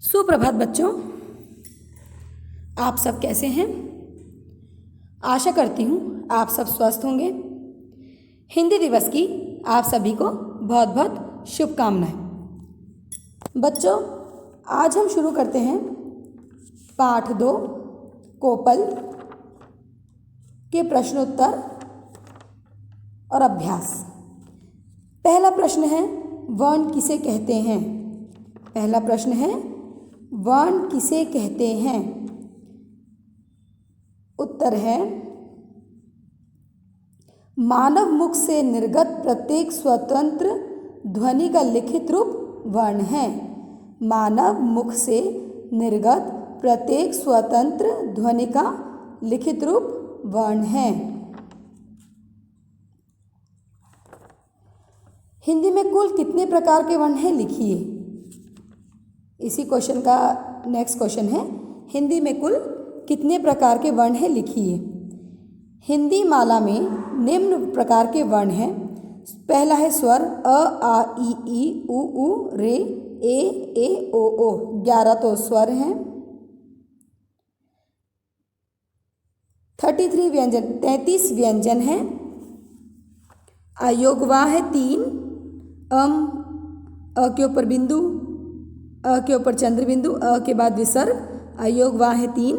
सुप्रभात बच्चों, आप सब कैसे हैं। आशा करती हूँ आप सब स्वस्थ होंगे। हिंदी दिवस की आप सभी को बहुत बहुत शुभकामनाएं। बच्चों, आज हम शुरू करते हैं पाठ 2 कोपल के प्रश्नोत्तर और अभ्यास। पहला प्रश्न है, वर्ण किसे कहते हैं। पहला प्रश्न है, वर्ण किसे कहते हैं। उत्तर है, मानव मुख से निर्गत प्रत्येक स्वतंत्र ध्वनि का लिखित रूप वर्ण है। मानव मुख से निर्गत प्रत्येक स्वतंत्र ध्वनि का लिखित रूप वर्ण है। हिंदी में कुल कितने प्रकार के वर्ण हैं, लिखिए। इसी क्वेश्चन का नेक्स्ट क्वेश्चन है, हिंदी में कुल कितने प्रकार के वर्ण हैं, लिखिए। हिंदी माला में निम्न प्रकार के वर्ण हैं। पहला है स्वर अ, आ, ई, उ, रे, ए, ओ। 11 तो स्वर हैं। 33 व्यंजन हैं। अयोगवाह है 3, अ के ऊपर बिंदु, अ के ऊपर चंद्र बिंदु, अ के बाद विसर्ग। अयोगवाह है 3।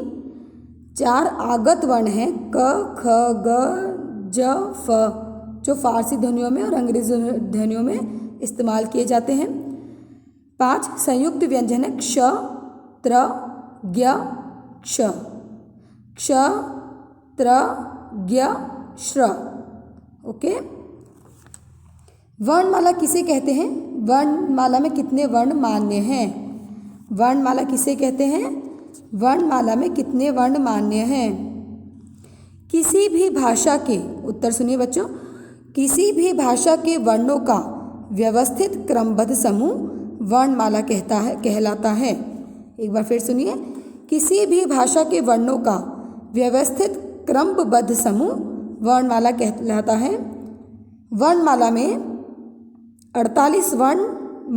4 आगत वर्ण हैं, क, ख, ग, ज, फ, जो फारसी ध्वनियों में और अंग्रेजी ध्वनियों में इस्तेमाल किए जाते हैं। 5 संयुक्त व्यंजन है, क्ष, त्र, ज्ञ, क्ष, क्ष, त्र, ज्ञ, श्र। ओके। वर्णमाला किसे कहते हैं। वर्णमाला में कितने वर्ण मान्य हैं। वर्णमाला किसे कहते हैं। वर्णमाला में कितने वर्ण मान्य हैं। किसी भी भाषा के, उत्तर सुनिए बच्चों, किसी भी भाषा के वर्णों का व्यवस्थित क्रमबद्ध समूह वर्णमाला कहलाता है। एक बार फिर सुनिए, किसी भी भाषा के वर्णों का व्यवस्थित क्रमबद्ध समूह वर्णमाला कहलाता है। वर्णमाला में 48 वर्ण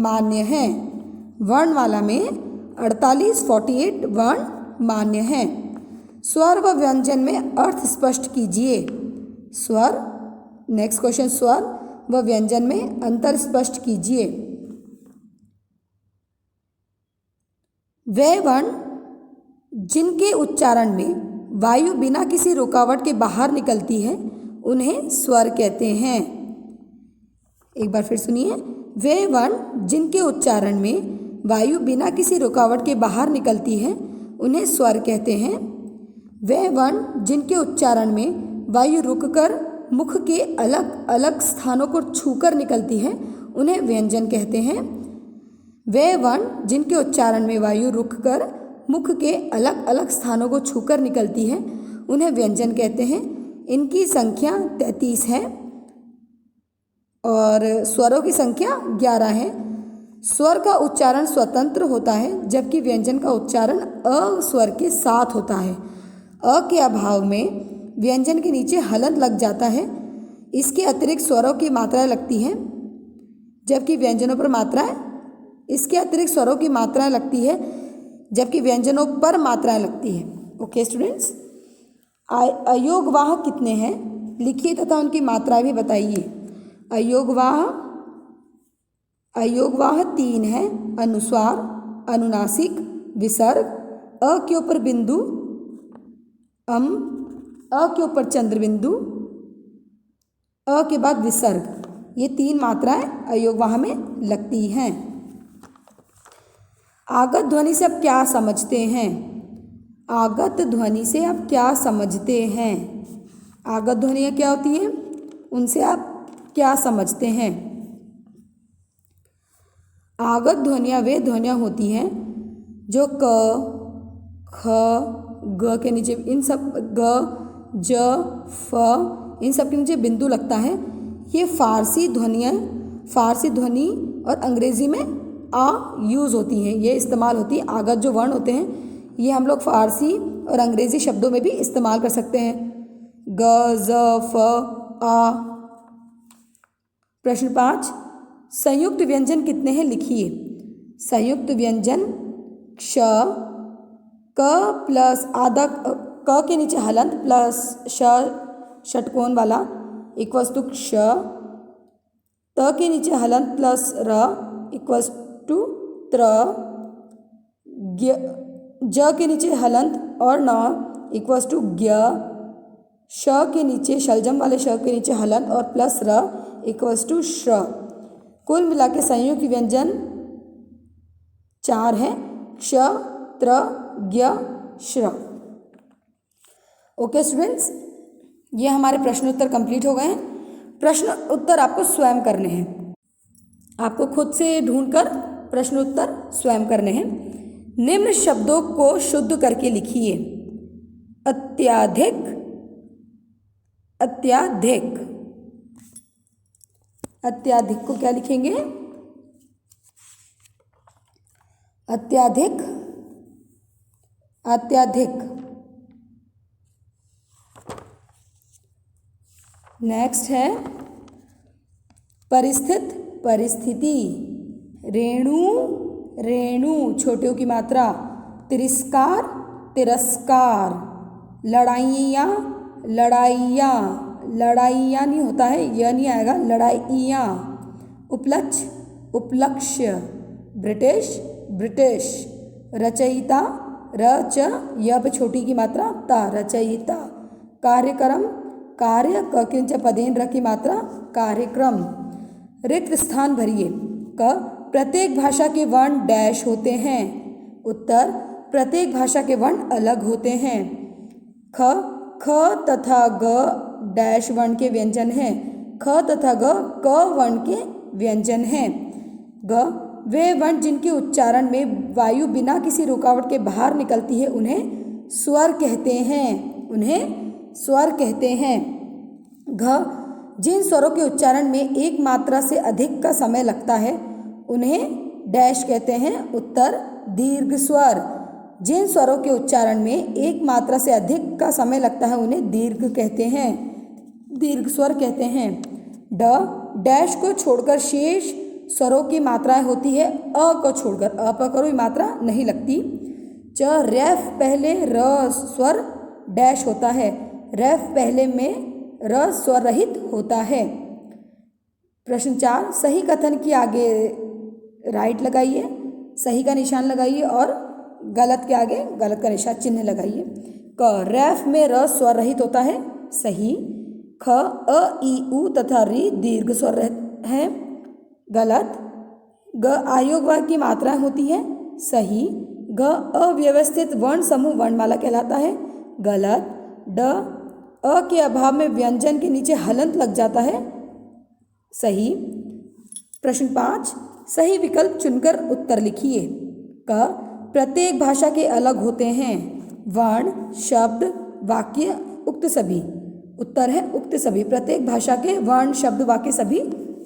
मान्य हैं। वर्णमाला में 48 वर्ण मान्य हैं। स्वर व व्यंजन में अर्थ स्पष्ट कीजिए। स्वर, नेक्स्ट क्वेश्चन, स्वर व व्यंजन में अंतर स्पष्ट कीजिए। वे वर्ण जिनके उच्चारण में वायु बिना किसी रुकावट के बाहर निकलती है उन्हें स्वर कहते हैं। एक बार फिर सुनिए, वे वर्ण जिनके उच्चारण में वायु बिना किसी रुकावट के बाहर निकलती है उन्हें स्वर कहते हैं। वे वर्ण जिनके उच्चारण में वायु रुककर मुख के अलग अलग स्थानों को छूकर निकलती है उन्हें व्यंजन कहते हैं। वे वर्ण जिनके उच्चारण में वायु रुककर मुख के अलग अलग स्थानों को छूकर निकलती है उन्हें व्यंजन कहते हैं। इनकी संख्या 33 है और स्वरों की संख्या 11 है। स्वर का उच्चारण स्वतंत्र होता है जबकि व्यंजन का उच्चारण अ स्वर के साथ होता है। अ के अभाव में व्यंजन के नीचे हलंत लग जाता है। इसके अतिरिक्त स्वरों की मात्राएं लगती हैं जबकि व्यंजनों पर मात्राएं, इसके अतिरिक्त स्वरों की मात्राएं लगती है जबकि व्यंजनों पर मात्राएं लगती है। ओके स्टूडेंट्स, अयोगवाह कितने हैं, लिखिए तथा उनकी मात्राएं भी बताइए। अयोगवाह 3 है। अनुस्वार, अनुनासिक, विसर्ग, अ के ऊपर बिंदु, अम, अ के ऊपर चंद्र बिंदु, अ के बाद विसर्ग। ये 3 मात्राएं अयोगवाह में लगती हैं। आगत ध्वनि से आप क्या समझते हैं। आगत ध्वनि से आप क्या समझते हैं। आगत ध्वनियाँ क्या होती हैं, उनसे आप क्या समझते हैं। आगत ध्वनियाँ वे ध्वनियाँ होती हैं जो क, ख, ग के नीचे, इन सब ग, ज, फ, इन सब के नीचे बिंदु लगता है। ये फारसी ध्वनि और अंग्रेजी में आ यूज़ होती हैं, ये इस्तेमाल होती है। आगत जो वर्ण होते हैं ये हम लोग फारसी और अंग्रेजी शब्दों में भी इस्तेमाल कर सकते हैं। ग, ज, फ, आ। प्रश्न 5, संयुक्त व्यंजन कितने हैं, लिखिए। संयुक्त व्यंजन क्ष, क प्लस आधा क के नीचे हलंत प्लस षटकोण वाला इक्वल्स टू क्ष, त के नीचे हलंत प्लस र इक्वल्स टू त्र, ज के नीचे हलंत और न इक्वल्स टू ज्ञ, श के नीचे शलजम वाले श के नीचे हलंत और प्लस र इक्वल्स टू श्र। कुल मिला के संयुक्त व्यंजन 4 हैं, क्ष, त्र, ज्ञ, श्र। ओके स्टूडेंट्स, ये हमारे प्रश्न उत्तर कंप्लीट हो गए हैं। प्रश्न उत्तर आपको स्वयं करने हैं, आपको खुद से ढूंढकर प्रश्न उत्तर स्वयं करने हैं। निम्न शब्दों को शुद्ध करके लिखिए। अत्याधिक, अत्याधिक, अत्याधिक को क्या लिखेंगे? अत्याधिक, अत्याधिक। नेक्स्ट है परिस्थित, परिस्थिति। रेणु, रेणु, छोटियों की मात्रा। तिरस्कार, तिरस्कार। लड़ाइयाँ, लड़ाइयाँ, लड़ाइयाँ नहीं होता है, यह नहीं आएगा, लड़ाइयाँ। उपलक्ष्य, उपलक्ष्य। British, British. रचयिता, रच, यह पे छोटी की मात्रा ता, रचयिता। कार्यक्रम, कार्य, क के नीचे पदेन र की मात्रा, कार्यक्रम। रिक्त स्थान भरिए। क, प्रत्येक भाषा के वर्ण डैश होते हैं। उत्तर, प्रत्येक भाषा के वर्ण अलग होते हैं। ख, ख तथा ग डैश वर्ण के व्यंजन हैं। ख तथा ग क वर्ण के व्यंजन हैं। ग, वे वर्ण जिनके उच्चारण में वायु बिना किसी रुकावट के बाहर निकलती है उन्हें स्वर कहते हैं, उन्हें स्वर कहते हैं। घ, जिन स्वरों के उच्चारण में एक मात्रा से अधिक का समय लगता है उन्हें डैश कहते हैं। उत्तर, दीर्घ स्वर। जिन स्वरों के उच्चारण में एक मात्रा से अधिक का समय लगता है उन्हें दीर्घ कहते हैं, दीर्घ स्वर कहते हैं। ड, डैश को छोड़कर शेष स्वरों की मात्राएं होती है अ को छोड़कर, अ पर कोई मात्रा नहीं लगती। च, रेफ पहले र स्वर डैश होता है, रेफ पहले में र स्वर रहित होता है। प्रश्न 4, सही कथन के आगे राइट लगाइए, सही का निशान लगाइए और गलत के आगे गलत का निशान चिन्ह लगाइए। क, रेफ में र स्वर रहित होता है, सही। ख, अ, ई, उ तथा री दीर्घ स्वर है, गलत। ग, आयोग वर्ग की मात्राएं होती है, सही। ग, अव्यवस्थित वर्ण समूह वर्णमाला कहलाता है, गलत। ड, अ के अभाव में व्यंजन के नीचे हलंत लग जाता है, सही। प्रश्न 5, सही विकल्प चुनकर उत्तर लिखिए। क, प्रत्येक भाषा के अलग होते हैं वर्ण, शब्द, वाक्य, उक्त सभी। उत्तर है उक्त सभी। प्रत्येक भाषा के वर्ण, शब्द, वाक्य सभी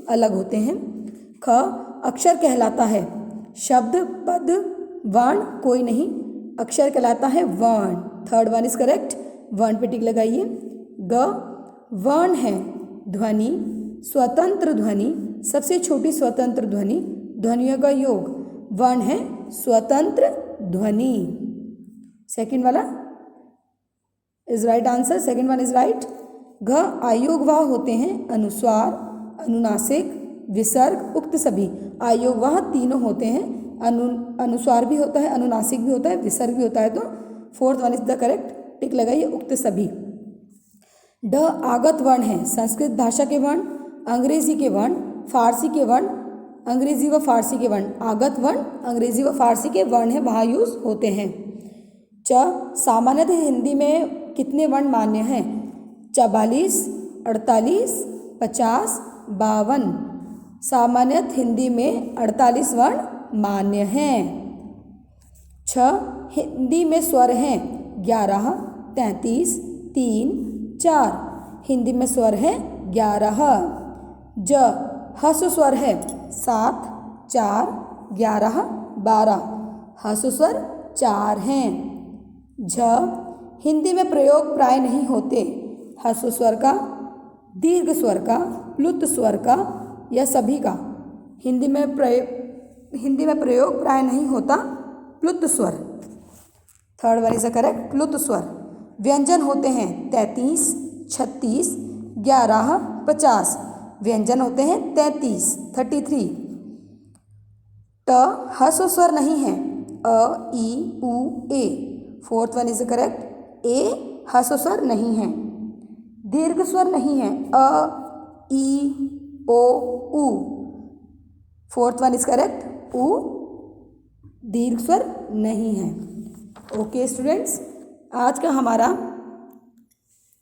अलग होते हैं। ख, अक्षर कहलाता है शब्द, पद, वर्ण कोई नहीं, अक्षर कहलाता है वर्ण। थर्ड वन इज करेक्ट, वर्ण पे टिक लगाइए। ग, वर्ण है ध्वनि, स्वतंत्र ध्वनि, सबसे छोटी स्वतंत्र ध्वनि, ध्वनियों का योग। वर्ण है स्वतंत्र ध्वनि। सेकंड वाला is right answer, second one is right. घ, आयोगवाह होते हैं अनुस्वार, अनुनासिक, विसर्ग, उक्त सभी। आयोगवाह तीनों होते हैं, अनुस्वार भी होता है, अनुनासिक भी होता है, विसर्ग भी होता है, तो fourth one is the correct, tick लगाइए, उक्त सभी। ड, आगत वर्ण है संस्कृत भाषा के वर्ण, अंग्रेजी के वर्ण, फारसी के वर्ण, अंग्रेजी व फारसी के वर्ण। आगत वर्ण अंग्रेजी व फारसी के वर्ण है, वहाँ यूज होते हैं। च, सामान्यतः हिंदी में कितने वर्ण मान्य हैं? 44, 48, 50, 52। सामान्यतः हिंदी में 48 वर्ण मान्य हैं। छ, हिंदी में स्वर हैं 11, 33, 3, 4। हिंदी में स्वर है 11। ज, ह्रस्व स्वर है 7, 4, 11, 12। ह्रस्व स्वर 4 हैं। झ, हिंदी में प्रयोग प्राय नहीं होते ह्रस्व स्वर का, दीर्घ स्वर का, प्लुत स्वर का या सभी का। हिंदी में प्रयोग प्राय नहीं होता प्लुत स्वर। Third one is a correct, प्लुत स्वर। व्यंजन होते हैं 33, 36, 11, 50। व्यंजन होते हैं 33। ट ह्रस्व स्वर नहीं है, अ, ई, उ, ए। फोर्थ वन इज करेक्ट, ए ह्रस्व स्वर नहीं है। दीर्घ स्वर नहीं है, अ, ई, ओ, उ। फोर्थ वन इज करेक्ट, उ दीर्घ स्वर नहीं है। ओके स्टूडेंट्स, आज का हमारा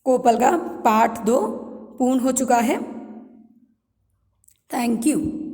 कोपल का पाठ 2 पूर्ण हो चुका है। Thank you.